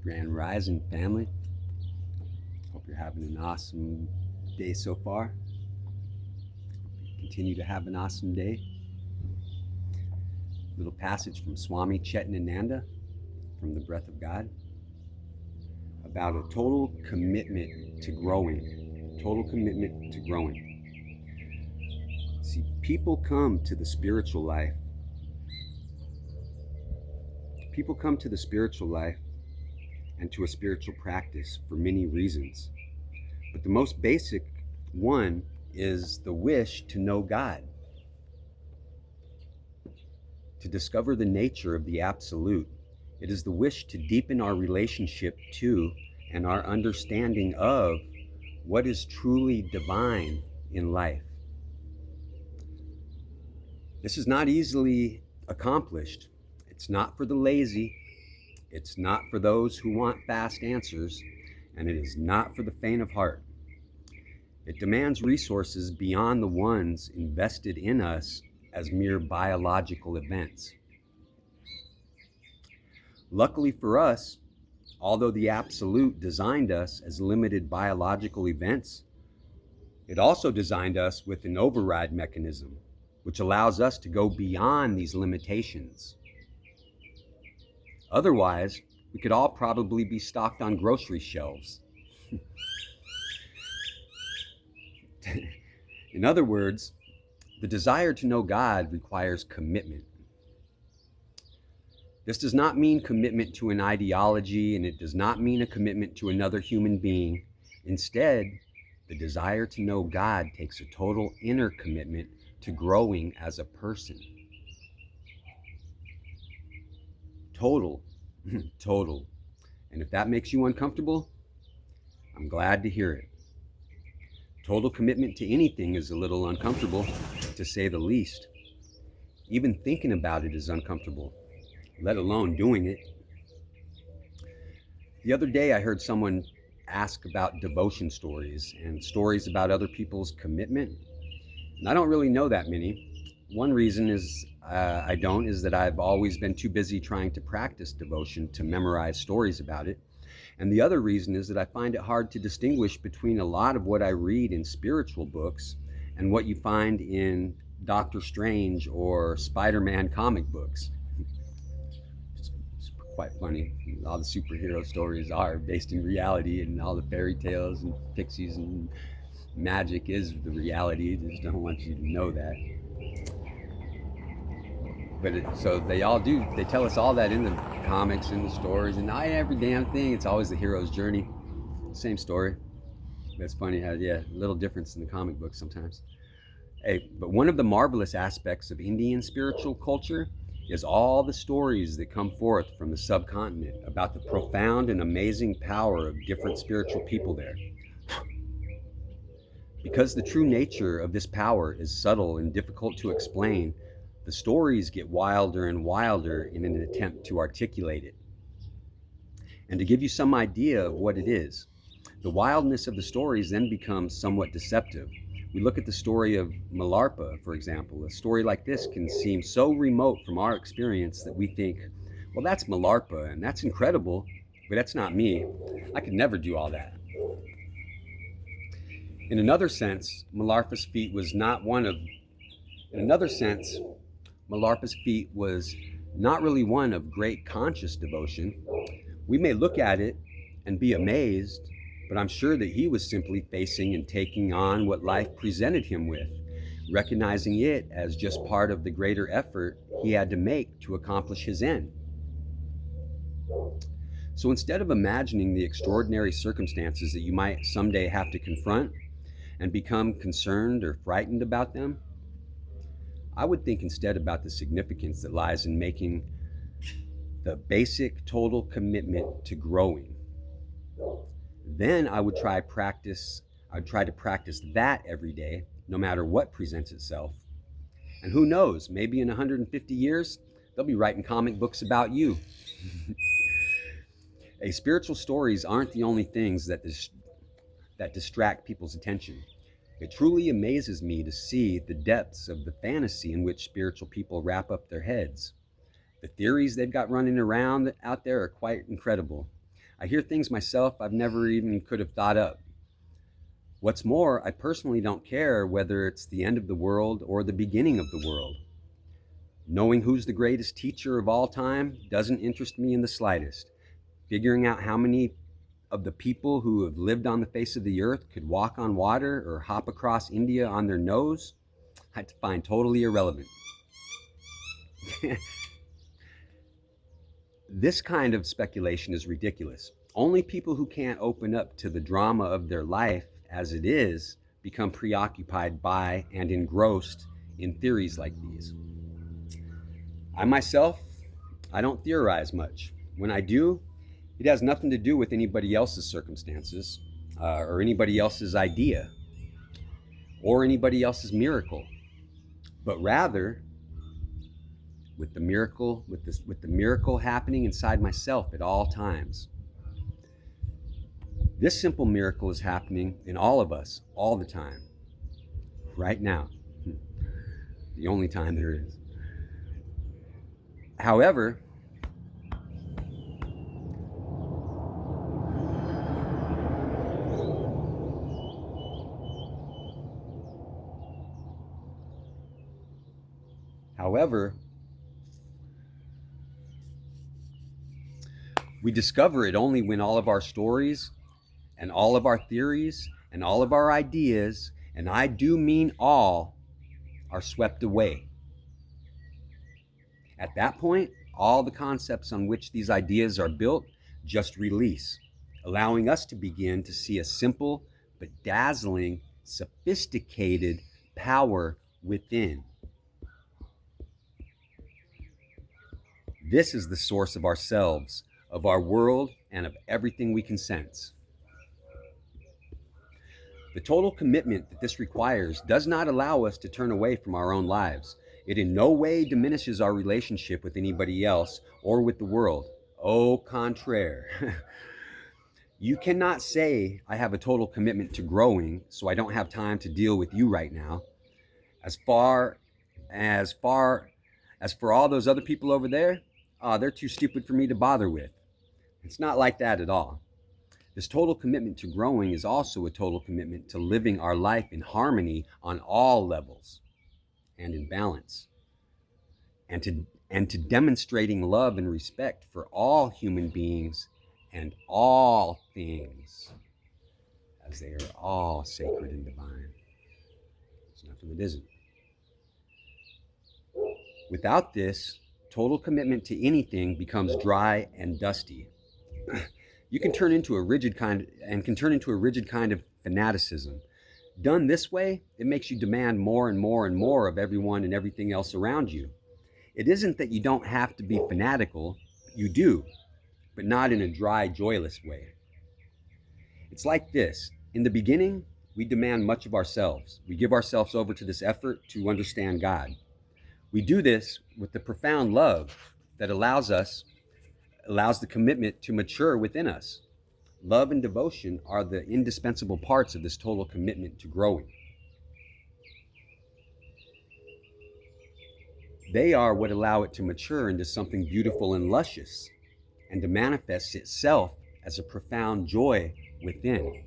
Grand Rising family. Hope you're having an awesome day so far. Continue to have an awesome day. Little passage from Swami Chetanananda from the Breath of God about a total commitment to growing. Total commitment to growing. See, people come to the spiritual life. People come to the spiritual life and to a spiritual practice for many reasons. But the most basic one is the wish to know God, to discover the nature of the Absolute. It is the wish to deepen our relationship to and our understanding of what is truly divine in life. This is not easily accomplished. It's not for the lazy. It's not for those who want fast answers, and it is not for the faint of heart. It demands resources beyond the ones invested in us as mere biological events. Luckily for us, although the Absolute designed us as limited biological events, it also designed us with an override mechanism, which allows us to go beyond these limitations. Otherwise, we could all probably be stocked on grocery shelves. In other words, the desire to know God requires commitment. This does not mean commitment to an ideology, and it does not mean a commitment to another human being. Instead, the desire to know God takes a total inner commitment to growing as a person. Total. Total. And if that makes you uncomfortable, I'm glad to hear it. Total commitment to anything is a little uncomfortable, to say the least. Even thinking about it is uncomfortable, let alone doing it. The other day I heard someone ask about devotion stories and stories about other people's commitment. And I don't really know that many. One reason is is that I've always been too busy trying to practice devotion to memorize stories about it. And the other reason is that I find it hard to distinguish between a lot of what I read in spiritual books and what you find in Doctor Strange or Spider-Man comic books. It's quite funny. All the superhero stories are based in reality, and all the fairy tales and pixies and magic is the reality. I just don't want you to know that. But so they all do, they tell us all that in the comics and the stories, and every damn thing, it's always the hero's journey. Same story. That's funny how, a little difference in the comic books sometimes. Hey, but one of the marvelous aspects of Indian spiritual culture is all the stories that come forth from the subcontinent about the profound and amazing power of different spiritual people there. Because the true nature of this power is subtle and difficult to explain, the stories get wilder and wilder in an attempt to articulate it. And to give you some idea of what it is, the wildness of the stories then becomes somewhat deceptive. We look at the story of Milarpa, for example. A story like this can seem so remote from our experience that we think, well, that's Milarpa, and that's incredible, but that's not me. I could never do all that. In another sense, Milarpa's feat was not really one of great conscious devotion. We may look at it and be amazed, but I'm sure that he was simply facing and taking on what life presented him with, recognizing it as just part of the greater effort he had to make to accomplish his end. So instead of imagining the extraordinary circumstances that you might someday have to confront and become concerned or frightened about them, I would think instead about the significance that lies in making the basic total commitment to growing. Then I would try to practice that every day, no matter what presents itself. And who knows, maybe in 150 years, they'll be writing comic books about you. Spiritual stories aren't the only things that distract people's attention. It truly amazes me to see the depths of the fantasy in which spiritual people wrap up their heads. The theories they've got running around out there are quite incredible. I hear things myself I've never even could have thought up. What's more, I personally don't care whether it's the end of the world or the beginning of the world. Knowing who's the greatest teacher of all time doesn't interest me in the slightest. Figuring out how many of the people who have lived on the face of the earth could walk on water or hop across India on their nose, I find totally irrelevant. This kind of speculation is ridiculous. Only people who can't open up to the drama of their life as it is become preoccupied by and engrossed in theories like these. I myself, I don't theorize much. When I do, it has nothing to do with anybody else's circumstances or anybody else's idea or anybody else's miracle, but rather with the miracle happening inside myself at all times. This simple miracle is happening in all of us all the time, right now, the only time there is. However, we discover it only when all of our stories and all of our theories and all of our ideas, and I do mean all, are swept away. At that point, all the concepts on which these ideas are built just release, allowing us to begin to see a simple but dazzling, sophisticated power within. This is the source of ourselves, of our world, and of everything we can sense. The total commitment that this requires does not allow us to turn away from our own lives. It in no way diminishes our relationship with anybody else or with the world. Au contraire. You cannot say, I have a total commitment to growing, so I don't have time to deal with you right now. As for all those other people over there, they're too stupid for me to bother with. It's not like that at all. This total commitment to growing is also a total commitment to living our life in harmony on all levels and in balance, and to demonstrating love and respect for all human beings and all things, as they are all sacred and divine. There's nothing that isn't. Without this, total commitment to anything becomes dry and dusty. You can turn into a rigid kind of fanaticism. Done this way, it makes you demand more and more and more of everyone and everything else around you. It isn't that you don't have to be fanatical, you do, but not in a dry, joyless way. It's like this. In the beginning, we demand much of ourselves. We give ourselves over to this effort to understand God. We do this with the profound love that allows the commitment to mature within us. Love and devotion are the indispensable parts of this total commitment to growing. They are what allow it to mature into something beautiful and luscious, and to manifest itself as a profound joy within.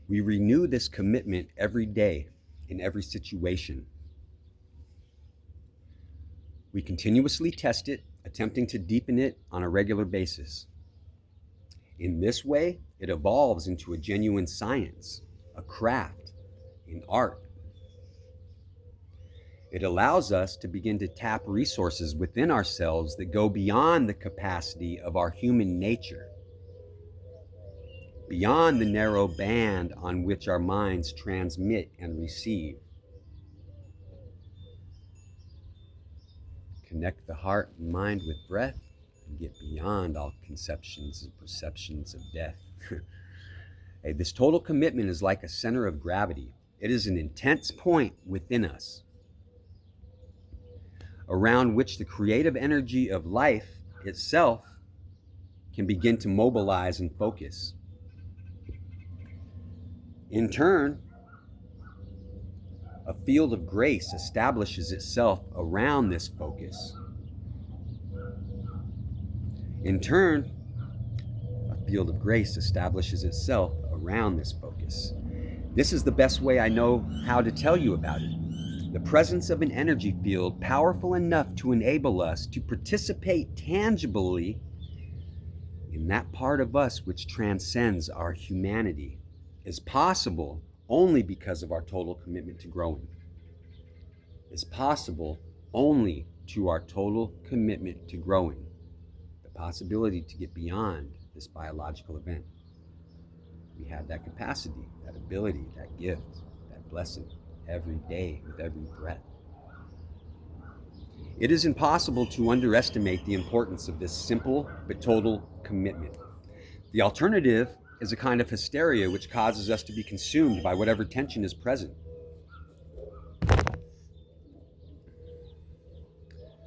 We renew this commitment every day in every situation. We continuously test it, attempting to deepen it on a regular basis. In this way, it evolves into a genuine science, a craft, an art. It allows us to begin to tap resources within ourselves that go beyond the capacity of our human nature, beyond the narrow band on which our minds transmit and receive. Connect the heart and mind with breath and get beyond all conceptions and perceptions of death. Hey, this total commitment is like a center of gravity. It is an intense point within us, around which the creative energy of life itself can begin to mobilize and focus. In turn, a field of grace establishes itself around this focus. In turn, a field of grace establishes itself around this focus. This is the best way I know how to tell you about it. The presence of an energy field powerful enough to enable us to participate tangibly in that part of us which transcends our humanity is possible only because of our total commitment to growing. Is possible only to our total commitment to growing. The possibility to get beyond this biological event. We have that capacity, that ability, that gift, that blessing every day with every breath. It is impossible to underestimate the importance of this simple but total commitment. The alternative is a kind of hysteria which causes us to be consumed by whatever tension is present.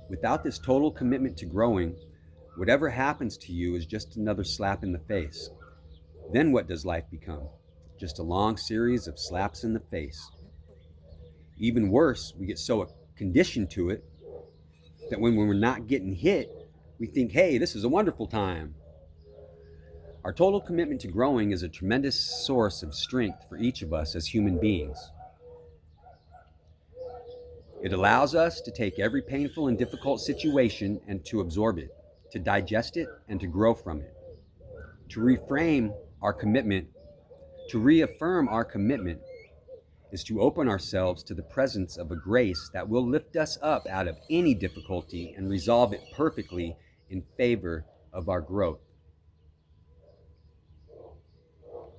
Without this total commitment to growing, whatever happens to you is just another slap in the face. Then what does life become? Just a long series of slaps in the face. Even worse, we get so conditioned to it that when we're not getting hit, we think, hey, this is a wonderful time. Our total commitment to growing is a tremendous source of strength for each of us as human beings. It allows us to take every painful and difficult situation and to absorb it, to digest it, and to grow from it. To reframe our commitment, to reaffirm our commitment, is to open ourselves to the presence of a grace that will lift us up out of any difficulty and resolve it perfectly in favor of our growth.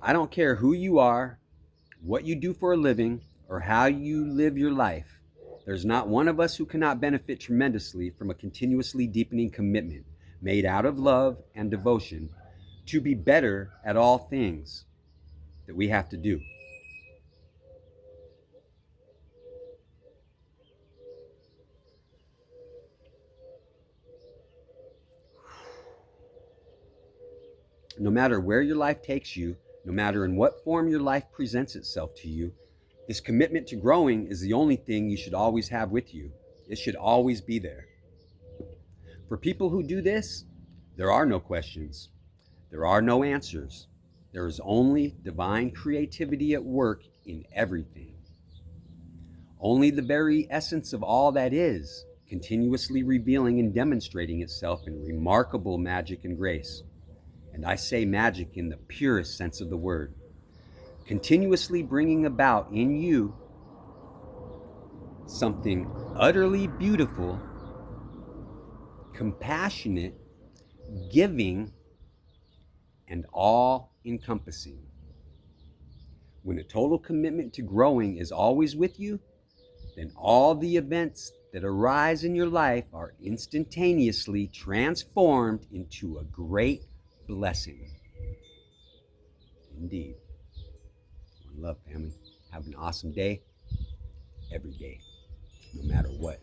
I don't care who you are, what you do for a living, or how you live your life. There's not one of us who cannot benefit tremendously from a continuously deepening commitment made out of love and devotion to be better at all things that we have to do. No matter where your life takes you, no matter in what form your life presents itself to you, this commitment to growing is the only thing you should always have with you. It should always be there. For people who do this, there are no questions. There are no answers. There is only divine creativity at work in everything. Only the very essence of all that is, continuously revealing and demonstrating itself in remarkable magic and grace. And I say magic in the purest sense of the word. Continuously bringing about in you something utterly beautiful, compassionate, giving, and all-encompassing. When a total commitment to growing is always with you, then all the events that arise in your life are instantaneously transformed into a great blessing. Indeed. One love, family. Have an awesome day, every day, no matter what.